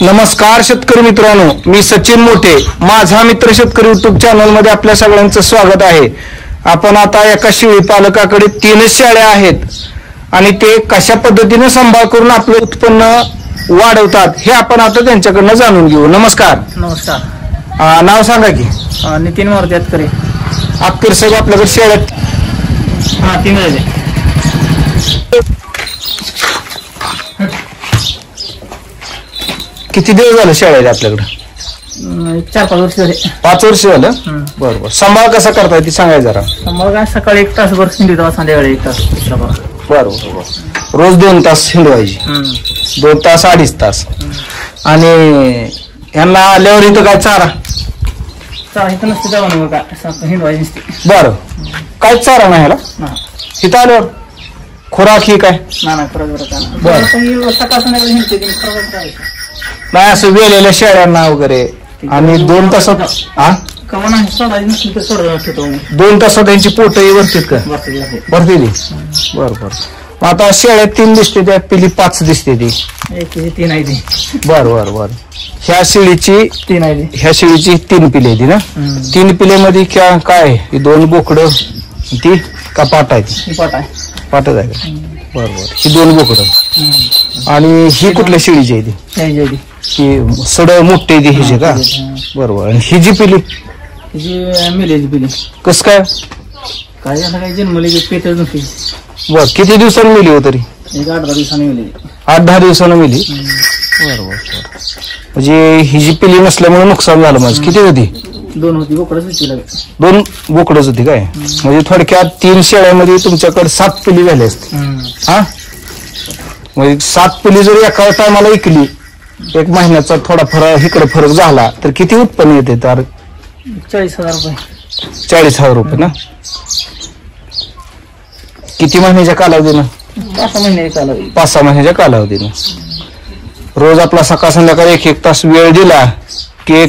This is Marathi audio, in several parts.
नमस्कार शेतकरी मित्रांनो, मी सचिन मोठे, माझा मित्र शेतकरी युट्यूब चॅनल मध्ये आपल्या सगळ्यांचं स्वागत आहे। आपण आता एका शेळी पालकाकडे 3 शेळ्या आहेत आणि ते कशा पद्धतीने सांभाळ करून आपले उत्पन्न वाढवतात हे आपण आता त्यांच्याकडून जाणून घेऊ। नमस्कार। नमस्कार। नाव सांगा की? नितीन मारुती अतकरे। अतकरे साहेब, आपल्याकडे शेळ्या 3 आहेत। किती दिवस झाले शेळ्या आपल्याकडे? 4-5 वर्ष झाले। 5 वर्ष झालं। बरोबर। सांभाळ कसा करताय ते सांगाय जरा। सांभाळ काय, सकाळी 1 तास हिंडतो, संध्याकाळी 1 तास। बरोबर। रोज 2 तास हिंडवायची, 2 तास 2.5 तास। आणि यांना आल्यावर इथं काय चारा इथं नसते, जाऊन काय हिंडवायची नसते। बरं, काय चारा नाही ह्याला इथं आल्यावर? खुराक ही काय? ना बरं, सकाळ संध्याकाळी हिंडते नाही, असं वेलेल्या शेळ्यांना वगैरे। आणि 2 तासात 2 तासात त्यांची पोटही भरतील का? भरतील। बरं। आता शेळ्या 3 दिसते, त्या पिली 5 दिसते ती। 3 आहे ती। बरं। ह्या शेळीची 3 आहे, ह्या शेळीची 3 पिले ती ना? 3 पिलेमध्ये काय? 2 बोकडं ती का पाट आहे? पाटच आहे का? बरोबर। ही 2 बोकडं। आणि ही कुठल्या शेळीची आहे ती? ही सड मोठी ती हिची का? बरोबर। आणि ही जी पिली मिलेची पिली कस काय? काय आता काय जन्मली पेटच नव्हती। बर, किती दिवसांनी मिली हो तरी? 8-10 दिवसांनी मिली। 8-10 दिवसांनी मिली। बरोबर। म्हणजे ही जी पिली नसल्यामुळे नुकसान झालं माझं। किती होती? 2 होती, बोकडच होती। 2 बोकडच होती काय? म्हणजे थोडक्यात 3 शेळ्यामध्ये तुमच्याकडे 7 पिली झाली असते। हा, म्हणजे 7 पिली जर एका टायमाला विकली, 1 महिन्याचा थोडा फरक इकडे फरक झाला तर किती उत्पन्न येते? तर 40,000 रुपये। 40,000 रुपये ना? किती महिन्याच्या कालावधीनं? 5-6 महिन्याच्या कालावधीनं। रोज आपला सकाळ संध्याकाळ 1-1 तास वेळ दिला की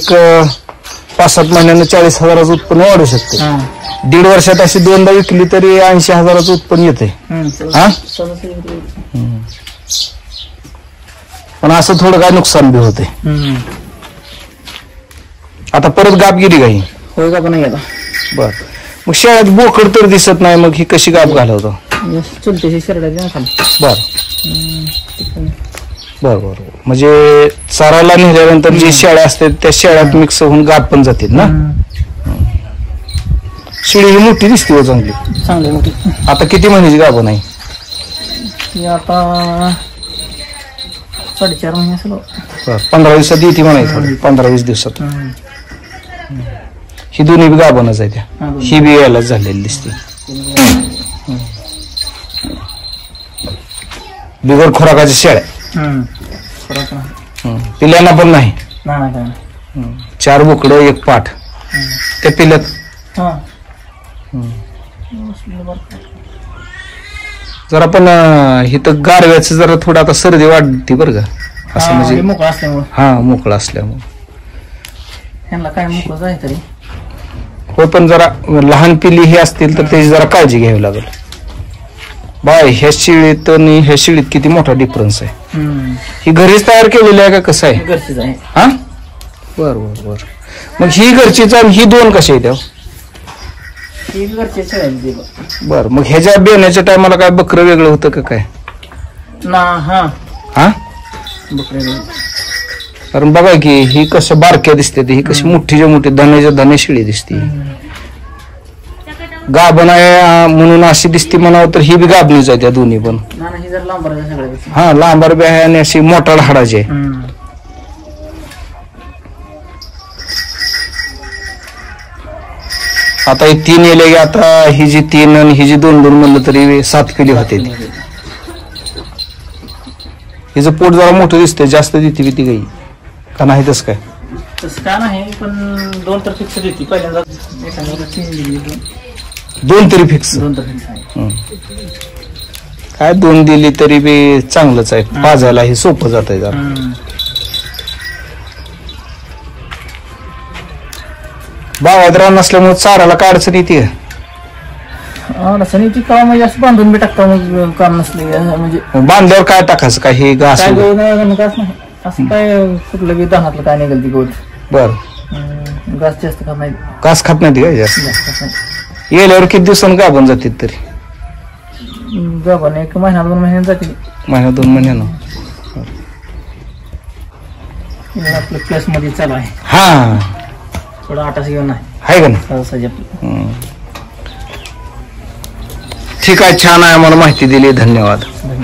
5-7 महिन्यानं 40,000चं उत्पन्न वाढू शकते। 1.5 वर्षात अशी 2दा विकली तरी 80,000चं उत्पन्न येते। हा, पण असं थोडं काय नुकसान बी होते। आता परत गाप गेली काही? होय, गाप नाही गेला। बर, मग शेळ्यात बोकड तर दिसत नाही, मग ही कशी गाप घालवतो? चुलतेची शेरडा खाली। बर। म्हणजे चाराला नेल्यानंतर जी शेळ्या असतात त्या शेळ्यात मिक्स होऊन गाप पण जातात ना? शेळी ही मोठी दिसते हो, चांगली मोठी। आता किती महिन्याची गाभण आहे? आता 4.5 महिने असेल। 15 दिवसात येते म्हणायचं। 15-20 दिवसात ही दोन्ही बी गाभणच आहे त्या। ही बी यायलाच झालेली दिसते। बिगर खुराकाच्या शेळ्या। पिल्यांना पण नाही? 4 बोकडं 1 पाठ त्या पिल्यात। जरा पण इथं गारव्याचं जरा थोडं आता सर्दी वाढते बरं का, असं म्हणजे मोकळा असल्यामुळे। मोकळा असल्यामुळे काय मोकळं आहे तरी हो, पण जरा लहान पिली ही असतील तर त्याची जरा काळजी घ्यावी लागेल। बाय, ह्या शेळीत आणि ह्या शेळीत किती मोठा डिफरन्स आहे। ही घरीच तयार केलेली आहे का कसं आहे? घरचीच आहे। हा, बर। मग ही घरचीच आणि ही 2 कशा आहेत? बर, मग ह्याच्या बेण्याच्या टायमाला काय बकरं वेगळं होतं का काय? कारण बघा की ही कसं बारक्या दिसते, ही कशी मोठीच्या मोठी धने शेळी दिसते। गाभण आहे म्हणून अशी दिसते म्हणावं, तर ही बी गाभणीच आहे त्या दोन्ही पण। हा, लांबर बी आहे आणि अशी मोठाड हाडाची आहे। आता ही 3 येले की आता ही जी 3 आणि ही जी 2 म्हणलं तरी 7 पिली होते। हिचं पोट जरा मोठं दिसतंय, जास्त देते भीती गाई का नाही? तसं काय? तसं काय नाही, पण 2 तर फिक्स देते। पहिल्यांदा 2 तरी फिक्स? 2 तर फिक्स आहे। काय 2 दिली तरी बी चांगलंच आहे, पाजायला हे सोपं जात आहे जरा। बागायतदार नसल्यामुळे चाराला काय अडचण येते? अडचणीची काम म्हणजे असं बांधून बी टाकता, मग काम नसले म्हणजे बांधल्यावर काय टाकायचं? काय हे घास? असं काय कुठलं बी दानातलं काय निघेल ती गवत. बर. घास जास्त खात नाही. कास खात नाही काय जास्त? जास्त खात नाही. येल्यावर किती दिवसांनी गाभण जाते तरी? गाभण 1 महिना 2 महिन्यात जाते. महिना 2 महिन्यानं. आपलं प्लस मध्ये चालू आहे. हा थोडं आटास घेऊन आहे. आहे का नाही? सहज आपलं. ठीक आहे, छान आहे, मला माहिती दिली, धन्यवाद. धन्यवाद.